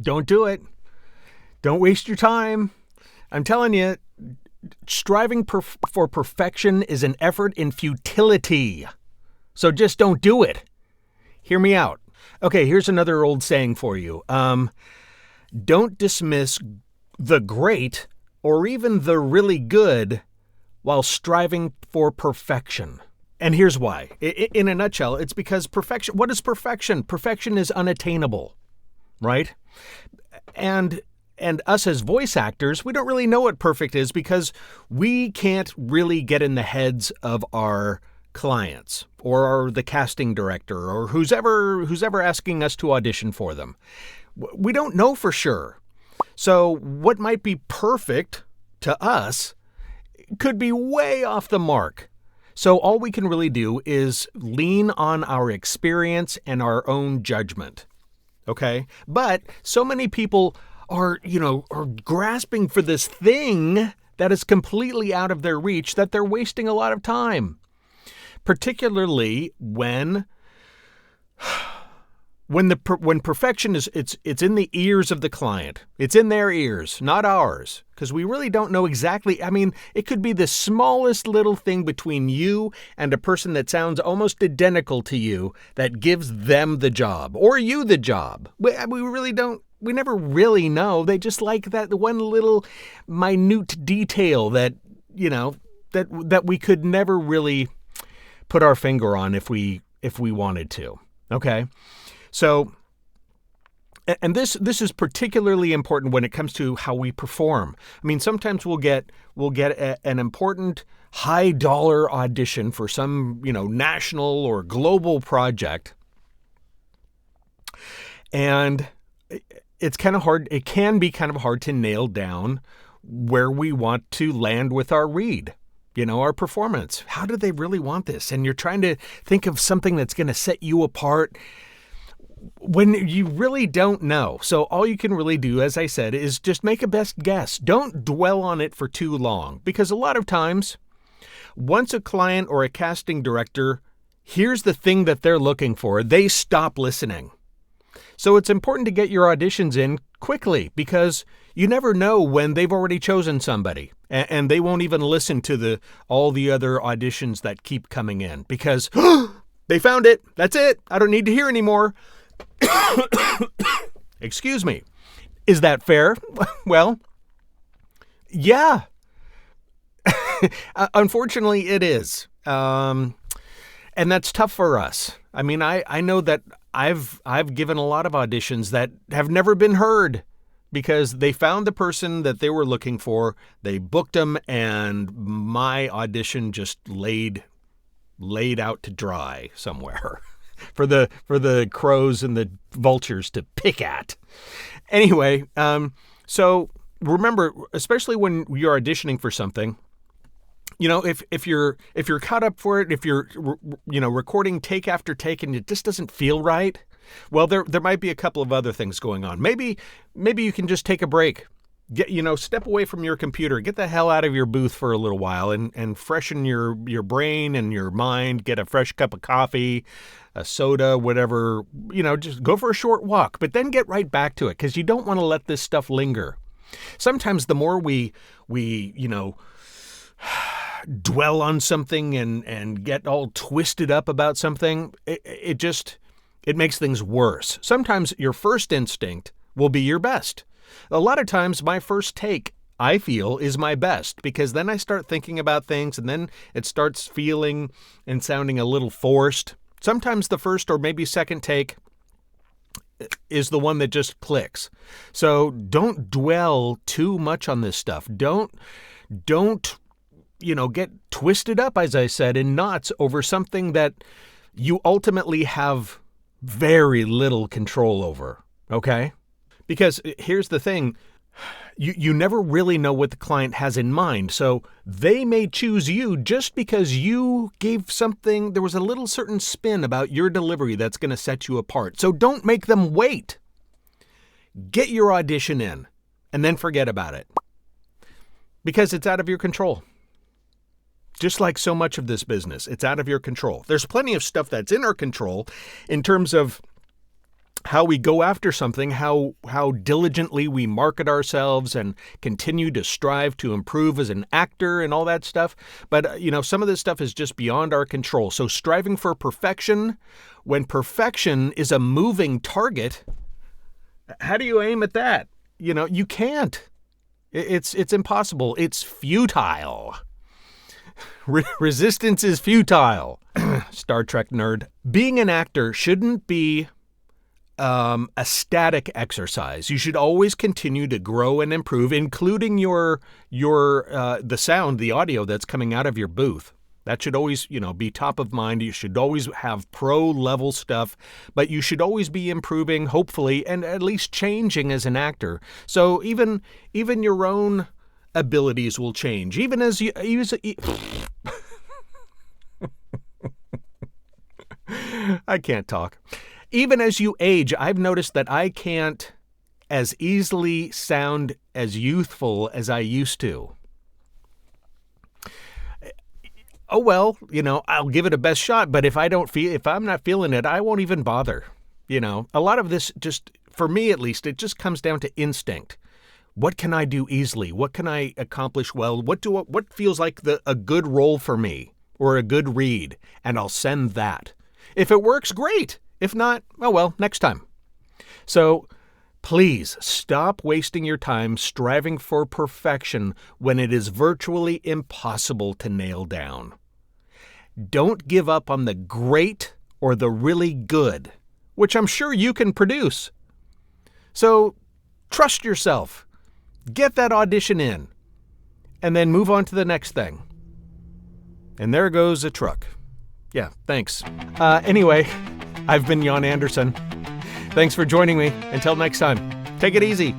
Don't do it. Don't waste your time. I'm telling you, striving for perfection is an effort in futility. So just don't do it. Hear me out. Okay, here's another old saying for you. Don't dismiss the great or even the really good while striving for perfection. And here's why. In a nutshell, it's because perfection, what is perfection? Perfection is unattainable, right? And us as voice actors, we don't really know what perfect is because we can't really get in the heads of our clients or the casting director or who's ever asking us to audition for them. We don't know for sure. So what might be perfect to us could be way off the mark. So all we can really do is lean on our experience and our own judgment. Okay? But so many people are grasping for this thing that is completely out of their reach that they're wasting a lot of time. Particularly when perfection is it's in the ears of the client. It's in their ears, not ours, because we really don't know exactly. I mean, it could be the smallest little thing between you and a person that sounds almost identical to you that gives them the job or you the job. We really don't. We never really know. They just like that one little minute detail that we could never really put our finger on if we wanted to. Okay. So, and this is particularly important when it comes to how we perform. I mean, sometimes we'll get an important high dollar audition for some, national or global project. And it's kind of hard. It can be kind of hard to nail down where we want to land with our read. Our performance. How do they really want this? And you're trying to think of something that's going to set you apart when you really don't know. So all you can really do, as I said, is just make a best guess. Don't dwell on it for too long, because a lot of times, once a client or a casting director hears the thing that they're looking for, they stop listening. So it's important to get your auditions in quickly, because you never know when they've already chosen somebody and they won't even listen to all the other auditions that keep coming in because they found it. That's it. I don't need to hear anymore. Excuse me. Is that fair? Well, yeah. Unfortunately, it is. And that's tough for us. I mean, I know that I've given a lot of auditions that have never been heard because they found the person that they were looking for, they booked them, and my audition just laid out to dry somewhere for the crows and the vultures to pick at. Anyway, so remember, especially when you're auditioning for something, if you're caught up for it, if you're recording take after take and it just doesn't feel right, well, there might be a couple of other things going on. Maybe you can just take a break. Step away from your computer, get the hell out of your booth for a little while and freshen your brain and your mind, get a fresh cup of coffee, a soda, whatever, just go for a short walk, but then get right back to it because you don't want to let this stuff linger. Sometimes the more we dwell on something and get all twisted up about something, it makes things worse. Sometimes your first instinct will be your best. A lot of times my first take, I feel, is my best because then I start thinking about things and then it starts feeling and sounding a little forced. Sometimes the first or maybe second take is the one that just clicks. So don't dwell too much on this stuff. Don't get twisted up, as I said, in knots over something that you ultimately have very little control over, okay? Because here's the thing, you never really know what the client has in mind, so they may choose you just because you gave something, there was a little certain spin about your delivery that's going to set you apart. So don't make them wait. Get your audition in, and then forget about it. Because it's out of your control. Just like so much of this business, it's out of your control. There's plenty of stuff that's in our control in terms of how we go after something, how diligently we market ourselves and continue to strive to improve as an actor and all that stuff. But, some of this stuff is just beyond our control. So striving for perfection, when perfection is a moving target, how do you aim at that? You can't. It's impossible. It's futile. Resistance is futile. Star Trek nerd. Being an actor shouldn't be a static exercise. You should always continue to grow and improve, including your the sound, the audio that's coming out of your booth. That should always, be top of mind. You should always have pro level stuff, but you should always be improving, hopefully, and at least changing as an actor. So even your own abilities will change, even as you I can't talk. Even as you age, I've noticed that I can't as easily sound as youthful as I used to. Oh, well, I'll give it a best shot, but if I'm not feeling it, I won't even bother. A lot of this, just for me at least, it just comes down to instinct. What can I do easily? What can I accomplish well? What feels like a good role for me or a good read? And I'll send that. If it works, great. If not, oh well, next time. So please stop wasting your time striving for perfection when it is virtually impossible to nail down. Don't give up on the great or the really good, which I'm sure you can produce. So trust yourself. Get that audition in, and then move on to the next thing. And there goes a truck. Yeah, thanks. Anyway, I've been Jan Anderson. Thanks for joining me. Until next time, take it easy.